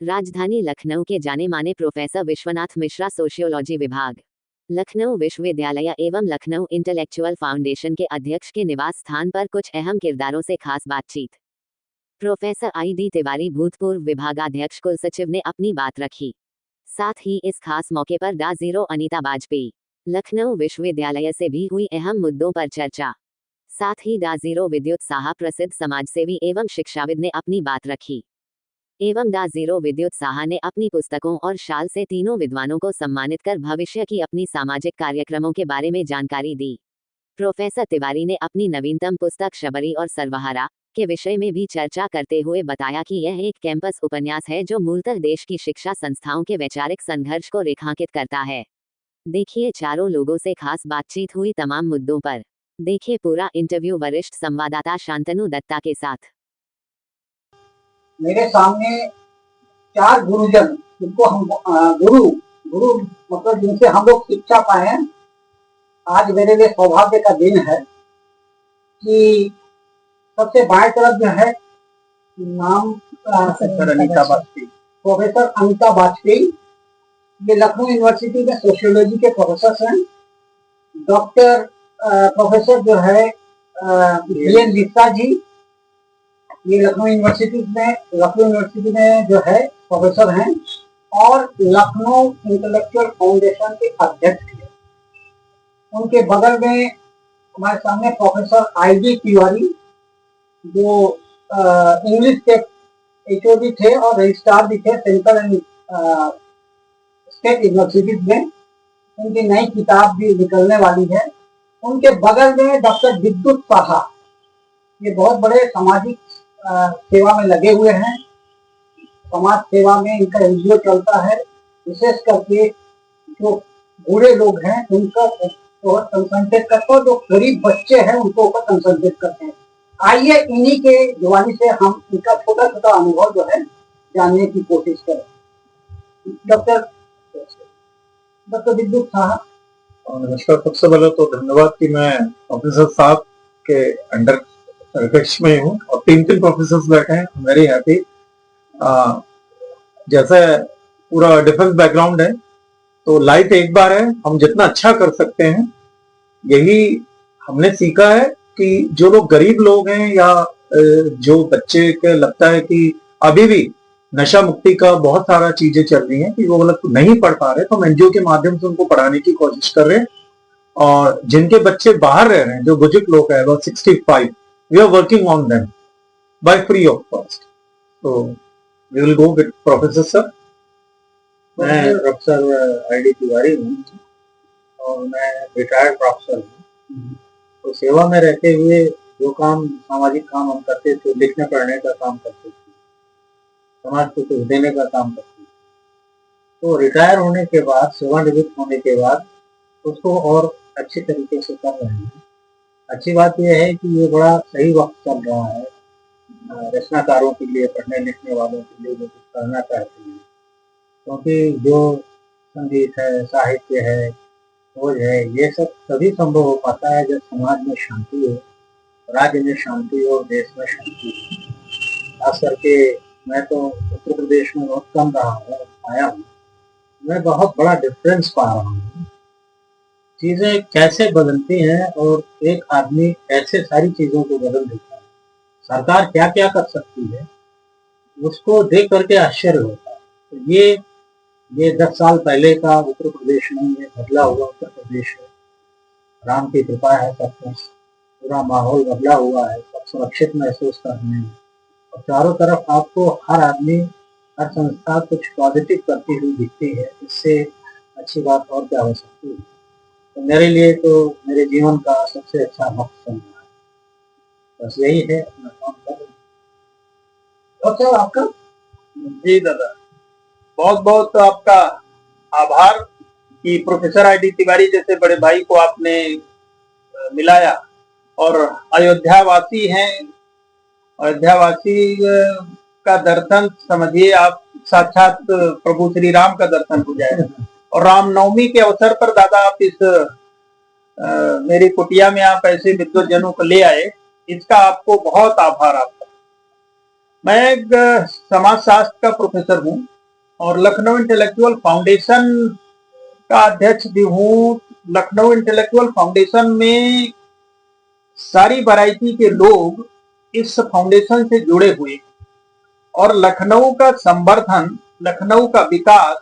राजधानी लखनऊ के जाने माने प्रोफेसर विश्वनाथ मिश्रा सोशियोलॉजी विभाग, लखनऊ विश्वविद्यालय एवं लखनऊ इंटेलेक्चुअल फाउंडेशन के अध्यक्ष के निवास स्थान पर कुछ अहम किरदारों से खास बातचीत। प्रोफेसर ID तिवारी भूतपूर्व विभागाध्यक्ष कुलसचिव ने अपनी बात रखी। साथ ही इस खास मौके पर डा. अनीता वाजपेयी, लखनऊ विश्वविद्यालय से भी हुई अहम मुद्दों पर चर्चा। साथ ही डा. विद्युत साहा प्रसिद्ध समाजसेवी एवं शिक्षाविद ने अपनी बात रखी एवं डा. विद्युत साहा ने अपनी पुस्तकों और शाल से तीनों विद्वानों को सम्मानित कर भविष्य की अपनी सामाजिक कार्यक्रमों के बारे में जानकारी दी। प्रोफेसर तिवारी ने अपनी नवीनतम पुस्तक शबरी और सर्वहारा के विषय में भी चर्चा करते हुए बताया कि यह एक कैंपस उपन्यास है जो मूलतः देश की शिक्षा संस्थाओं के वैचारिक संघर्ष को रेखांकित करता है। देखिए चारों लोगों से खास बातचीत हुई तमाम मुद्दों पर। देखिए पूरा इंटरव्यू वरिष्ठ संवाददाता शांतनु दत्ता के साथ। मेरे सामने चार गुरुजन, जिनको हम गुरु गुरु मतलब जिनसे हम लोग शिक्षा पाए हैं। आज मेरे लिए सौभाग्य का दिन है कि सबसे बाएं तरफ जो है नाम प्रोफेसर अनीता वाजपेयी, ये लखनऊ यूनिवर्सिटी में सोशियोलॉजी के प्रोफेसर हैं। डॉक्टर प्रोफेसर जो है VN मिश्रा जी, ये लखनऊ यूनिवर्सिटी में जो है प्रोफेसर हैं और लखनऊ इंटेलेक्चुअल फाउंडेशन के अध्यक्ष हैं। उनके बगल में हमारे सामने प्रोफेसर ID तिवारी, जो इंग्लिश के HOD थे और रजिस्ट्रार भी थे सेंट्रल एंड स्टेट यूनिवर्सिटीज में। उनकी नई किताब भी निकलने वाली है। उनके बगल में डॉक्टर विद्युत साहा, ये बहुत बड़े सामाजिक सेवा में लगे हुए हैं। समाज सेवा में इनका NGO चलता है, विशेष करके जो बूढ़े लोग हैं उनका कंसंट्रेट करते हैं, जो गरीब बच्चे हैं उनको ऊपर कंसंट्रेट करते हैं। आइए इन्हीं के जुबानी से हम इनका छोटा छोटा अनुभव जो है जानने की कोशिश करें। डॉक्टर विद्युत साहा। नमस्कार। सबसे पहले तो धन्यवाद कि मैं प्रोफेसर साहब के अंडर अध्यक्ष में हूँ और तीन प्रोफेसर बैठे हैं। Very happy. जैसे पूरा डिफेंस बैकग्राउंड है तो लाइफ एक बार है, हम जितना अच्छा कर सकते हैं यही हमने सीखा है कि जो लोग गरीब लोग हैं या जो बच्चे के लगता है कि अभी भी नशा मुक्ति का बहुत सारा चीजें चल रही हैं कि वो मतलब नहीं पढ़ पा रहे, तो हम NGO के माध्यम से उनको पढ़ाने की कोशिश कर रहे हैं। और जिनके बच्चे बाहर रह रहे हैं, जो बुजुर्ग लोग हैं about 65, we are working on them by free of cost. So we will go with Professor sir. मैं प्रोफेसर ID तिवारी हूँ और मैं रिटायर्ड प्रोफेसर हूँ। तो सेवा में रहते हुए जो काम सामाजिक काम हम करते थे, लिखने पढ़ने का काम करते थे, समाज को कुछ देने का काम करते थे, तो रिटायर होने के बाद, सेवानिवृत्त होने के बाद उसको और अच्छे तरीके से कर रहे हैं। अच्छी बात यह है कि ये बड़ा सही वक्त चल रहा है रचनाकारों के लिए, पढ़ने लिखने वालों के लिए जो कुछ करना चाहते हैं, क्योंकि जो संगीत है, साहित्य है, खोज है, ये सब तभी संभव हो पाता है जब समाज में शांति हो, राज्य में शांति हो, देश में शांति हो। खास करके मैं तो उत्तर प्रदेश में बहुत कम रहा हूँ, आया हूँ, मैं बहुत बड़ा डिफरेंस पा रहा हूँ। चीजें कैसे बदलती हैं और एक आदमी कैसे सारी चीजों को बदल देता है, सरकार क्या क्या कर सकती है, उसको देख करके आश्चर्य होता है। तो ये 10 साल पहले का उत्तर प्रदेश में ये बदला हुआ उत्तर प्रदेश है। राम की कृपा है, सब कुछ पूरा माहौल बदला हुआ है, सब सुरक्षित महसूस कर रहे हैं और चारों तरफ आपको हर आदमी, हर संस्था कुछ पॉजिटिव करती हुई दिखती है। इससे अच्छी बात और क्या हो सकती है। तो मेरे लिए तो मेरे जीवन का सबसे अच्छा वक्त चल रहा है। बस यही है, अपना काम कर रहे हैं। डॉक्टर आपका? जी दादा, बहुत बहुत आपका आभार कि प्रोफेसर ID तिवारी जैसे बड़े भाई को आपने मिलाया और अयोध्यावासी हैं। अयोध्यावासी का दर्शन समझिए आप, साक्षात प्रभु श्री राम का दर्शन हो जाएगा। और रामनवमी के अवसर पर दादा आप इस मेरी कुटिया में आप ऐसे विद्वत जनों को ले आए, इसका आपको बहुत आभार। आपका मैं एक समाज शास्त्र का प्रोफेसर हूँ और लखनऊ इंटेलेक्चुअल फाउंडेशन का अध्यक्ष भी हूँ। लखनऊ इंटेलेक्चुअल फाउंडेशन में सारी वैरायटी के लोग इस फाउंडेशन से जुड़े हुए और लखनऊ का संवर्धन, लखनऊ का विकास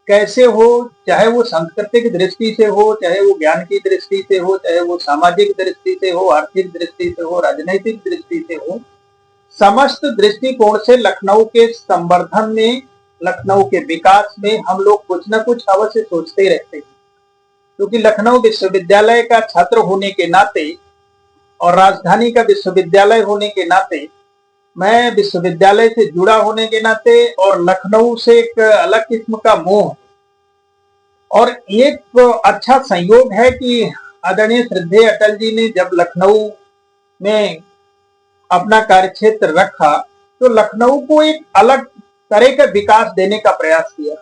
कैसे हो, चाहे वो सांस्कृतिक दृष्टि से हो, चाहे वो ज्ञान की दृष्टि से हो, चाहे वो सामाजिक दृष्टि से हो, आर्थिक दृष्टि से हो, राजनीतिक दृष्टि से हो, समस्त दृष्टिकोण से लखनऊ के संवर्धन में, लखनऊ के विकास में हम लोग कुछ न कुछ अवश्य सोचते रहते हैं। क्योंकि लखनऊ विश्वविद्यालय का छात्र होने के नाते और राजधानी का विश्वविद्यालय होने के नाते, मैं विश्वविद्यालय से जुड़ा होने के नाते और लखनऊ से एक अलग किस्म का मोह और एक अच्छा संयोग है कि आदरणीय श्रद्धेय अटल जी ने जब लखनऊ में अपना कार्यक्षेत्र रखा तो लखनऊ को एक अलग तरह का विकास देने का प्रयास किया।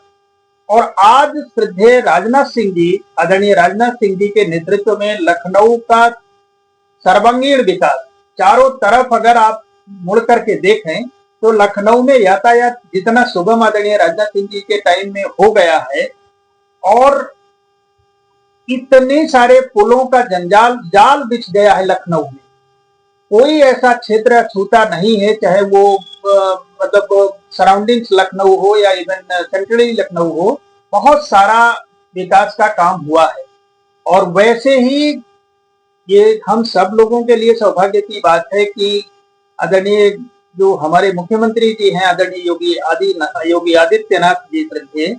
और आज श्रद्धेय राजनाथ सिंह जी, आदरणीय राजनाथ सिंह जी के नेतृत्व में लखनऊ का सर्वांगीण विकास, चारों तरफ अगर आप मुड़ करके देखें तो लखनऊ में यातायात जितना सुगम आदरणीय राजनाथ सिंह जी के टाइम में हो गया है और इतने सारे पुलों का जाल बिछ गया है लखनऊ में। कोई ऐसा क्षेत्र छूता नहीं है, चाहे वो मतलब सराउंडिंग्स लखनऊ हो या इवन सेंट्रली लखनऊ हो, बहुत सारा विकास का काम हुआ है। और वैसे ही ये हम सब लोगों के लिए सौभाग्य की बात है कि आदरणीय जो हमारे मुख्यमंत्री जी हैं, आदरणीय योगी आदित्यनाथ जी श्रद्धेय,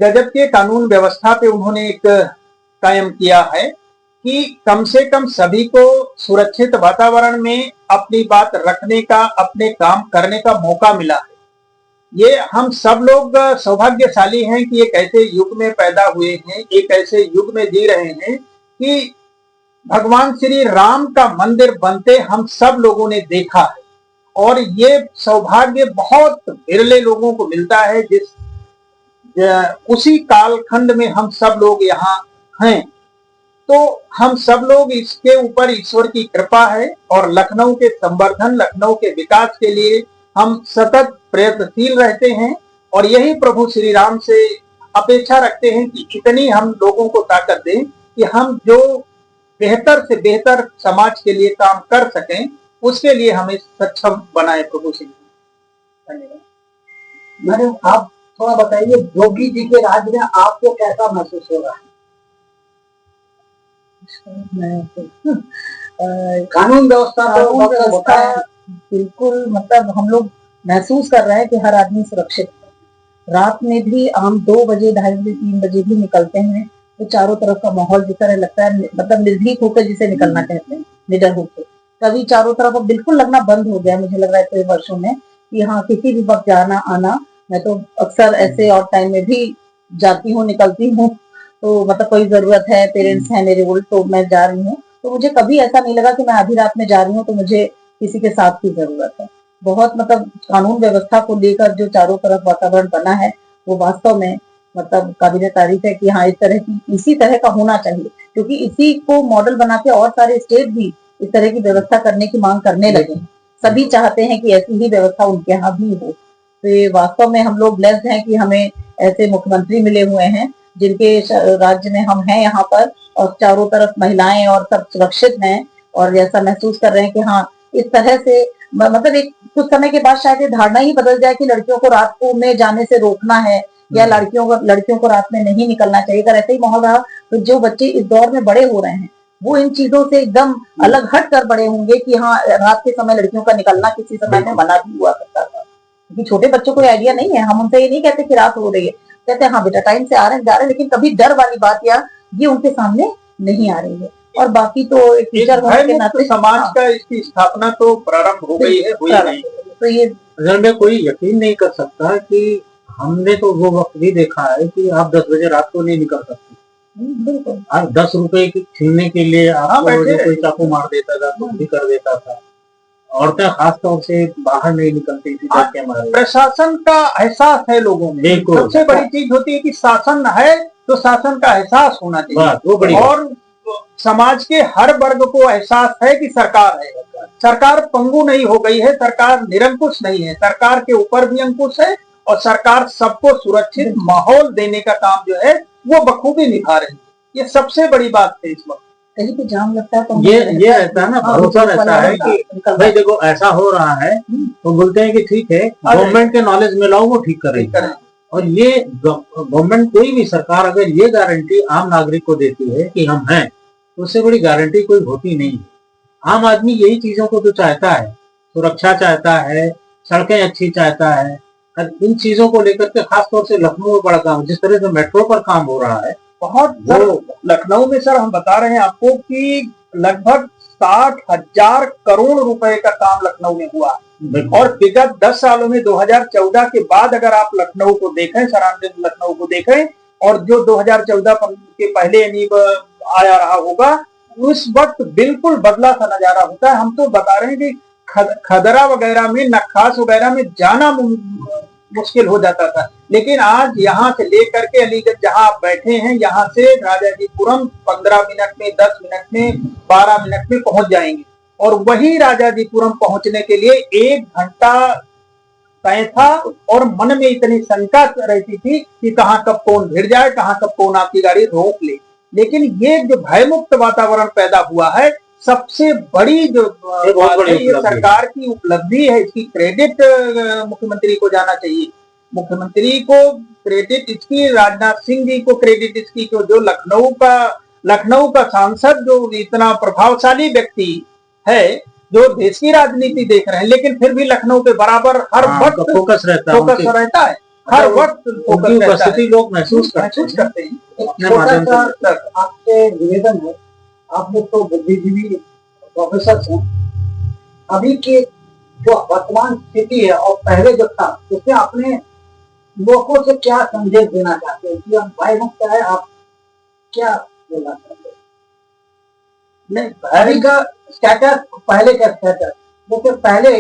गजब के कानून व्यवस्था पे उन्होंने एक कायम किया है कि कम से कम सभी को सुरक्षित वातावरण में अपनी बात रखने का, अपने काम करने का मौका मिला है। ये हम सब लोग सौभाग्यशाली हैं कि एक ऐसे युग में पैदा हुए हैं, एक ऐसे युग में जी रहे हैं कि भगवान श्री राम का मंदिर बनते हम सब लोगों ने देखा है। और ये सौभाग्य बहुत विरले लोगों को मिलता है जिस उसी कालखंड में हम सब लोग यहाँ हैं। तो हम सब लोग इसके ऊपर ईश्वर की कृपा है और लखनऊ के संवर्धन, लखनऊ के विकास के लिए हम सतत प्रयत्नशील रहते हैं और यही प्रभु श्री राम से अपेक्षा रखते हैं कि इतनी हम लोगों को ताकत दें कि हम जो बेहतर से बेहतर समाज के लिए काम कर सकें, उसके लिए हमें सक्षम बनाए प्रभु श्री राम। धन्यवाद। मैडम, आप थोड़ा बताइए, योगी जी के राज में आपको कैसा महसूस हो रहा है? कानून व्यवस्था बिल्कुल, मतलब हम लोग महसूस कर रहे हैं कि हर आदमी सुरक्षित है। रात में भी हम 2 बजे, 2:30 बजे, 3 बजे भी निकलते हैं तो चारों तरफ का माहौल जिस तरह लगता है, मतलब निर्भीक होकर जिसे निकलना कहते हैं, निडर होकर। कभी चारों तरफ अब बिल्कुल लगना बंद हो गया, मुझे लग रहा है इतने वर्षों में कि हाँ किसी भी वक्त जाना आना। मैं तो अक्सर ऐसे और टाइम में भी जाती हूँ, निकलती हूँ, तो मतलब कोई जरूरत है, पेरेंट्स हैं मेरे ओल्ड, तो मैं जा रही हूँ, तो मुझे कभी ऐसा नहीं लगा कि मैं आधी रात में जा रही हूँ तो मुझे किसी के साथ की जरूरत है। बहुत मतलब कानून व्यवस्था को लेकर जो चारों तरफ वातावरण बना है वो वास्तव में मतलब काबिल तारीफ है कि हाँ इसी तरह का होना चाहिए, क्योंकि इसी को मॉडल बना के और सारे स्टेट भी इस तरह की व्यवस्था करने की मांग करने लगे हैं। सभी चाहते हैं कि ऐसी ही व्यवस्था उनके यहाँ भी हो। तो ये वास्तव में हम लोग ब्लेस्ड हैं कि हमें ऐसे मुख्यमंत्री मिले हुए हैं जिनके राज्य में हम हैं यहाँ पर, और चारों तरफ महिलाएं और सब सुरक्षित हैं और ऐसा महसूस कर रहे हैं कि हाँ इस तरह से मतलब एक कुछ समय के बाद शायद ये धारणा ही बदल जाए कि लड़कियों को रात को में जाने से रोकना है या लड़कियों को रात में नहीं निकलना चाहिए। अगर ऐसे ही माहौल रहा तो जो बच्चे इस दौर में बड़े हो रहे हैं वो इन चीजों से एकदम अलग हट कर बड़े होंगे कि हाँ रात के समय लड़कियों का निकलना किसी समय में मना भी हुआ करता था, क्योंकि छोटे बच्चों को आइडिया नहीं है। हम उनसे ये नहीं कहते कि रात हो रही है, कहते हैं हाँ बेटा टाइम से आ रहे हैं जा रहे हैं, लेकिन कभी डर वाली बात या ये उनके सामने नहीं आ रही है। और बाकी तो एक टीचर होने के नाते समाज का इसकी स्थापना तो प्रारंभ हो गई है, हुई नहीं। तो ये अगर में कोई यकीन नहीं कर सकता कि हमने तो वो वक्त भी देखा है कि आप 10 बजे रात को नहीं निकल सकते। बिल्कुल, आप 10 रुपए की छीनने के लिए आपको जो कोई चाकू मार देता था, कुछ भी कर देता था। औरतें खास तौर से बाहर नहीं निकलती थी के मारे। प्रशासन का एहसास है लोगों में। सबसे बड़ी चीज होती है कि शासन है तो शासन का एहसास होना चाहिए, वो बड़ी और समाज के हर वर्ग को एहसास है कि सरकार है। सरकार पंगु नहीं हो गई है, सरकार निरंकुश नहीं है, सरकार के ऊपर भी अंकुश है और सरकार सबको सुरक्षित माहौल देने का काम जो है वो बखूबी निभा रही है। ये सबसे बड़ी बात है इस वक्त। कहीं पे जाम लगता है तो ये रहता है ना, भरोसा रहता है कि भाई देखो ऐसा हो रहा है, तो बोलते हैं कि ठीक है, गवर्नमेंट के नॉलेज में लाओ, वो ठीक करेगी। और ये गवर्नमेंट, कोई भी सरकार अगर ये गारंटी आम नागरिक को देती है कि हम हैं, तो उससे बड़ी गारंटी कोई होती नहीं है। आम आदमी यही चीजों को तो चाहता है, सुरक्षा चाहता है, सड़कें अच्छी चाहता है, और इन चीजों को लेकर के खासतौर से लखनऊ में बड़ा काम, जिस तरह से मेट्रो पर काम हो रहा है बहुत। लखनऊ में सर हम बता रहे हैं आपको कि लगभग 60,000 करोड़ रुपए का काम लखनऊ में हुआ, और विगत 10 सालों में 2014 के बाद अगर आप लखनऊ को देखें, सराउंडिंग लखनऊ को देखें, और जो 2014 के पहले यानी आया रहा होगा, उस वक्त बिल्कुल बदला सा नजारा होता है। हम तो बता रहे हैं कि खदरा वगैरह में, नक्खास वगैरह में जाना मुश्किल हो जाता था, लेकिन आज यहाँ से लेकर के अलीगढ़ जहाँ आप बैठे हैं, यहाँ से राजाजीपुरम 15 मिनट में, 10 मिनट में, 12 मिनट में पहुंच जाएंगे। और वही राजाजीपुरम पहुंचने के लिए 1 घंटा तय था, और मन में इतनी शंका रहती थी कि कहाँ कब कौन भिड़ जाए, कहाँ कब कौन आपकी गाड़ी रोक ले। लेकिन ये जो भयमुक्त वातावरण पैदा हुआ है, सबसे बड़ी जो बात है, ये सरकार की उपलब्धि है। इसकी क्रेडिट मुख्यमंत्री को जाना चाहिए, मुख्यमंत्री को क्रेडिट इसकी, राजनाथ सिंह जी को क्रेडिट इसकी, जो लखनऊ का सांसद जो इतना प्रभावशाली व्यक्ति है, जो देश की राजनीति देख रहे हैं, लेकिन फिर भी लखनऊ पे बराबर हर वक्त फोकस रहता है, हर वक्त उपस्थिति लोग महसूस करते हैं। आपसे निवेदन है, आप लोग तो बुद्धिजीवी प्रोफेसर हैं, अभी की जो वर्तमान स्थिति है और पहले जो था, उसमें अपने लोगों से क्या संदेश देना चाहते हैं कि हम भय मुक्त है, आप क्या बोलना चाहते हैं? नहीं, अभी का स्टेटस, पहले का स्टेटस, जैसे पहले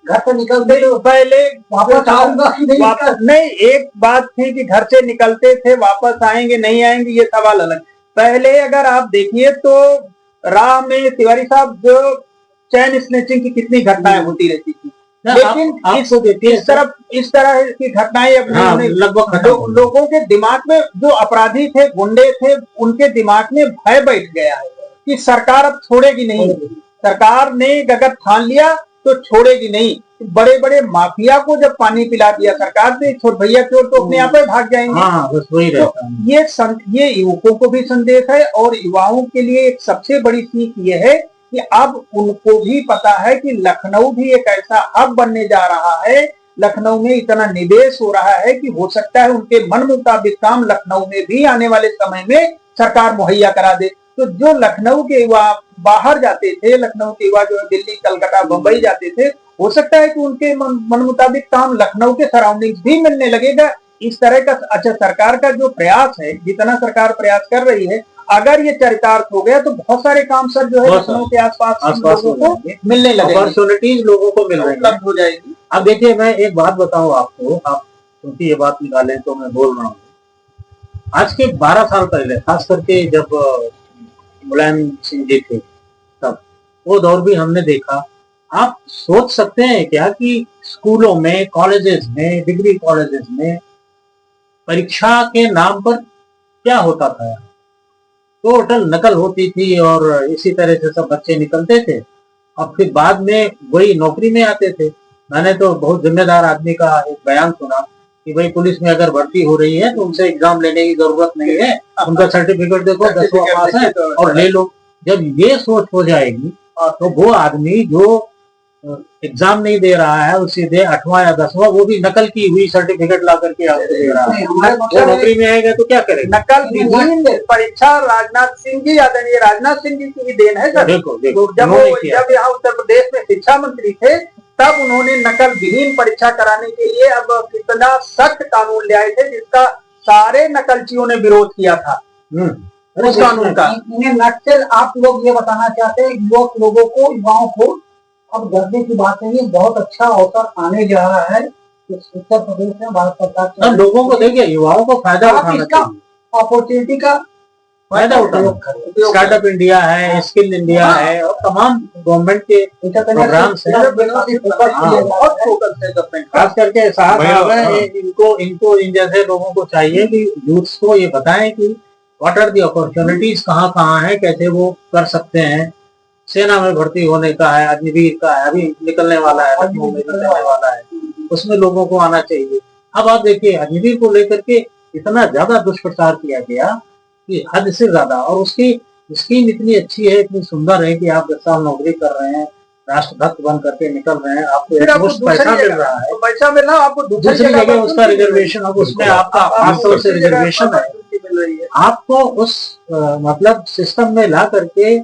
घर से निकलते तो पहले वापस आऊंगा कि नहीं, नहीं, एक बात थी कि घर से निकलते थे, वापस आएंगे नहीं आएंगे ये सवाल अलग। पहले अगर आप देखिए तो राह में तिवारी साहब जो चैन स्नैचिंग की कितनी घटनाएं होती रहती थी, लेकिन इस तरह की घटनाएं अपने लगभग लोगों के दिमाग में, जो अपराधी थे, गुंडे थे, उनके दिमाग में भय बैठ गया है कि सरकार अब छोड़ेगी नहीं। सरकार ने अगर ठान लिया तो छोड़ेगी नहीं। बड़े बड़े माफिया को जब पानी पिला दिया सरकार ने, छोड़ भैया चोर तो अपने आप ही भाग जाएंगे। बस वही रहता है। ये युवकों को भी संदेश है, और युवाओं के लिए एक सबसे बड़ी सीख ये है कि अब उनको भी पता है कि लखनऊ भी एक ऐसा हब बनने जा रहा है, लखनऊ में इतना निवेश हो रहा है कि हो सकता है उनके मन मुताबिक काम लखनऊ में भी आने वाले समय में सरकार मुहैया करा दे। तो जो लखनऊ के युवा बाहर जाते थे, लखनऊ के युवा जो दिल्ली, कलकत्ता, बंबई जाते थे, हो सकता है कि उनके मन मुताबिक काम लखनऊ के सराउंडिंग्स भी मिलने लगेगा। इस तरह का अच्छा सरकार का जो प्रयास है, जितना सरकार प्रयास कर रही है, अगर ये चरितार्थ हो गया तो बहुत सारे काम सर जो है लखनऊ के आसपास लोगों को मिलने लगेंगे, अपॉर्चुनिटीज लोगों को मिल रही उपलब्ध हो जाएगी। अब देखिए, मैं एक बात बताऊं आपको, आप क्योंकि ये बात निकालें तो मैं बोल रहा हूँ। आज के 12 साल पहले, खास करके जब मुलायम सिंह जी थे, तब वो दौर भी हमने देखा। आप सोच सकते हैं क्या कि स्कूलों में, कॉलेजेस में, डिग्री कॉलेजेस में परीक्षा के नाम पर क्या होता था? टोटल नकल होती थी, और इसी तरह से सब बच्चे निकलते थे, और फिर बाद में वही नौकरी में आते थे। मैंने तो बहुत जिम्मेदार आदमी का एक बयान सुना कि भाई पुलिस में अगर भर्ती हो रही है तो उनसे एग्जाम लेने की जरूरत नहीं है, उनका सर्टिफिकेट देखो 10वां पास है और ले लो। जब ये सोच हो जाएगी तो वो आदमी जो एग्जाम नहीं दे रहा है, उसे दे 8वां या 10वां, वो भी नकल की हुई सर्टिफिकेट ला करके आपको दे रहा है, वो नौकरी में आएगा तो क्या करेगा? नकल विहीन परीक्षा राजनाथ सिंह जी, आदरणीय राजनाथ सिंह जी की भी देन है सर। देखो जब यहाँ उत्तर प्रदेश में शिक्षा मंत्री थे, तब उन्होंने नकल विहीन परीक्षा कराने के लिए अब कितना सख्त कानून ले आए थे, जिसका सारे नकलचियों ने विरोध किया था उस कानून का। इन्हें नक्सल आप लोग ये बताना चाहते हैं युवक लोगों को, युवाओं को, अब डरने की बात नहीं है, बहुत अच्छा अवसर आने जा रहा है उत्तर प्रदेश में भारत सरकार के। लोगों को देखिए, युवाओं को फायदा उठाना चाहिए, अपॉर्चुनिटी का फायदा उठाए। स्टार्टअप इंडिया है, स्किल इंडिया है और तमाम गवर्नमेंट के प्रोग्राम्स हैं। बहुत फोकस है गवर्नमेंट का। खास करके साहब इनको इन जैसे लोगों को चाहिए कि यूथ्स को ये बताएं कि व्हाट आर दी अपॉर्चुनिटीज, कहाँ कहाँ है, कैसे वो कर सकते हैं। सेना में भर्ती होने का है, अग्निवीर का है, अभी निकलने वाला है, लखनऊ में निकलने वाला है, उसमें लोगों को आना चाहिए। अब आप देखिए अग्निवीर को लेकर के इतना ज्यादा दुष्प्रचार किया गया कि हद से ज्यादा, और उसकी स्कीम इतनी अच्छी है, इतनी सुंदर है कि आप 10 साल नौकरी कर रहे हैं, राष्ट्रभक्त बन करके निकल रहे हैं, आपको एक मुश्त पैसा मिल रहा है, पैसा मिल रहा है आपको, दूसरी जगह उसका रिजर्वेशन, अब उसमें आपका 500 से रिजर्वेशन है, आपको उस मतलब सिस्टम में ला करके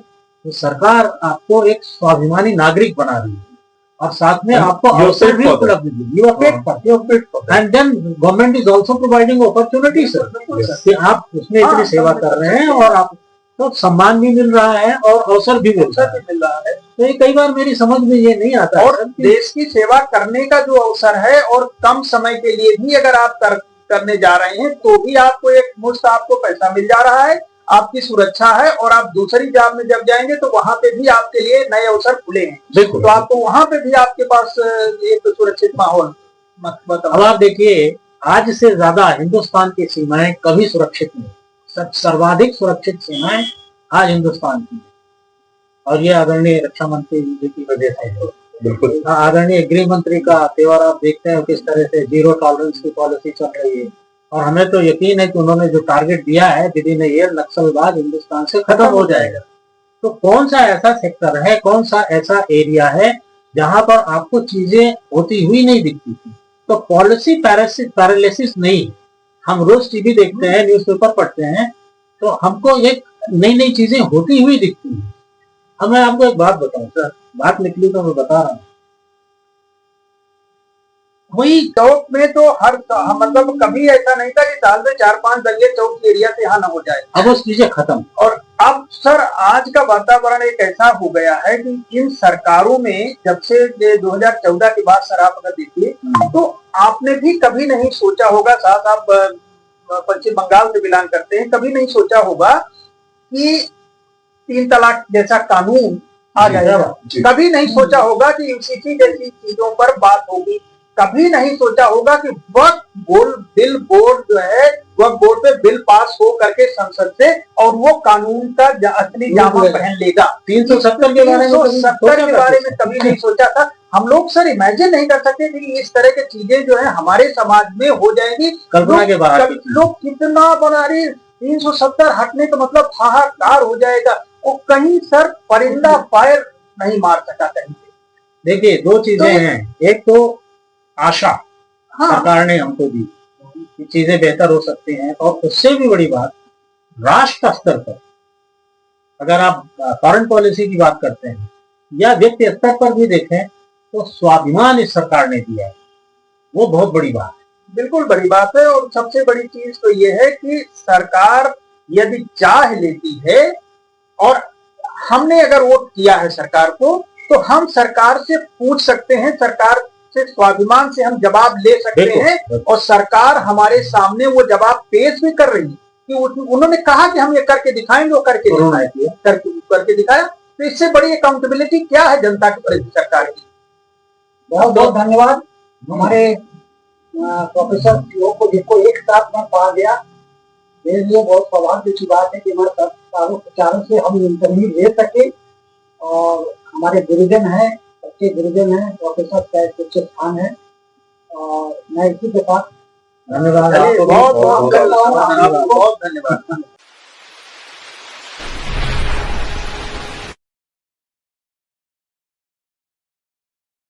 सरकार आपको एक स्वाभिमानी नागरिक बना रही है और साथ में आपको अवसर भी उपलब्ध दी। And then government is also providing opportunity sir, आप उसमें इतनी सेवा कर रहे हैं और आपको सम्मान भी मिल रहा है और अवसर भी मिल रहा है। तो ये कई बार मेरी समझ में ये नहीं आता। और देश की सेवा करने का जो अवसर है और कम समय के लिए भी अगर आप करने जा रहे हैं तो भी आपको एक मुश्त आपको पैसा मिल जा रहा है, आपकी सुरक्षा है, और आप दूसरी जॉब में जब जाएंगे तो वहां पे भी आपके लिए नए अवसर खुले हैं, तो आपको वहां पे भी आपके पास एक सुरक्षित माहौल। अब आप देखिए आज से ज्यादा हिंदुस्तान की सीमाएं कभी सुरक्षित नहीं, सर्वाधिक सुरक्षित सीमाएं आज हिंदुस्तान की, और ये आदरणीय रक्षा मंत्री जी की वजह से। बिल्कुल आदरणीय गृह मंत्री का तेवर आप देखते हैं किस तरह से जीरो टॉलरेंस की पॉलिसी चल रही है, और हमें तो यकीन है कि उन्होंने जो टारगेट दिया है विदिन ईयर नक्सलवाद हिंदुस्तान से खत्म हो जाएगा। तो कौन सा ऐसा सेक्टर है, कौन सा ऐसा एरिया है जहां पर आपको चीजें होती हुई नहीं दिखती थी? तो पॉलिसी पैरालिसिस नहीं, हम रोज टीवी देखते हैं, न्यूज़पेपर पढ़ते हैं, तो हमको एक नई नई चीजें होती हुई दिखती है। अब मैं आपको एक बात बताऊं सर, बात निकली तो मैं बता रहा हूँ, वही चौक में तो हर मतलब कभी ऐसा नहीं था कि साल में 4-5 दंगे चौक के एरिया से यहाँ न हो जाए। अब वो चीजें खत्म। और अब सर आज का वातावरण एक ऐसा हो गया है कि इन सरकारों में जब से 2014 के बाद सर आप अगर देखिए तो आपने भी कभी नहीं सोचा होगा, साथ आप पश्चिम बंगाल से बिलोंग करते हैं, कभी नहीं सोचा होगा कि 3 तलाक जैसा कानून आ जाएगा, कभी नहीं सोचा होगा कि यूसीसी जैसी चीजों पर बात होगी, कभी नहीं सोचा होगा कि बिल बोर्ड जो है वक्फ बोर्ड पे बिल पास हो करके संसद से और वो कानून का असली जामा पहन लेगा। 370 के बारे में कभी नहीं सोचा था। हम लोग सर इमेजिन नहीं कर सकते कि इस तरह की चीजें जो है हमारे समाज में हो जाएगी। कल्पना के बाहर लोग कितना बना रही, 370 हटने का मतलब हाहाकार हो जाएगा। और कहीं सर परिंदा फायर नहीं मार सका कहीं। देखिए 2 चीजें हैं, एक तो आशा सरकार ने हमको दी कि चीजें बेहतर हो सकती हैं, और उससे भी बड़ी बात राष्ट्र स्तर पर अगर आप फॉरेन पॉलिसी की बात करते हैं या व्यक्ति स्तर पर भी देखें तो स्वाभिमान इस सरकार ने दिया है, वो बहुत बड़ी बात है। बिल्कुल बड़ी बात है। और सबसे बड़ी चीज तो ये है कि सरकार यदि चाह लेती है, और हमने अगर वोट किया है सरकार को, तो हम सरकार से पूछ सकते हैं, सरकार से स्वाभिमान से हम जवाब ले सकते हैं, और सरकार हमारे सामने वो जवाब पेश भी कर रही है कि उन्होंने कहा कि हम ये करके दिखाएंगे, वो करके दिखाया। तो इससे बड़ी अकाउंटेबिलिटी क्या है जनता के प्रति सरकार की। बहुत बहुत धन्यवाद हमारे प्रोफेसर लोग को, जिसको एक साथ में पा गया। मेरे लिए बहुत सौभाग्य की बात है कि हमारे चारों से हम इंटरव्यू ले सके, और हमारे गुरुजन है, अच्छे गुरुजन है, प्रोफेसर का एक उच्च स्थान है, और मैं इसी के साथ धन्यवाद, बहुत धन्यवाद।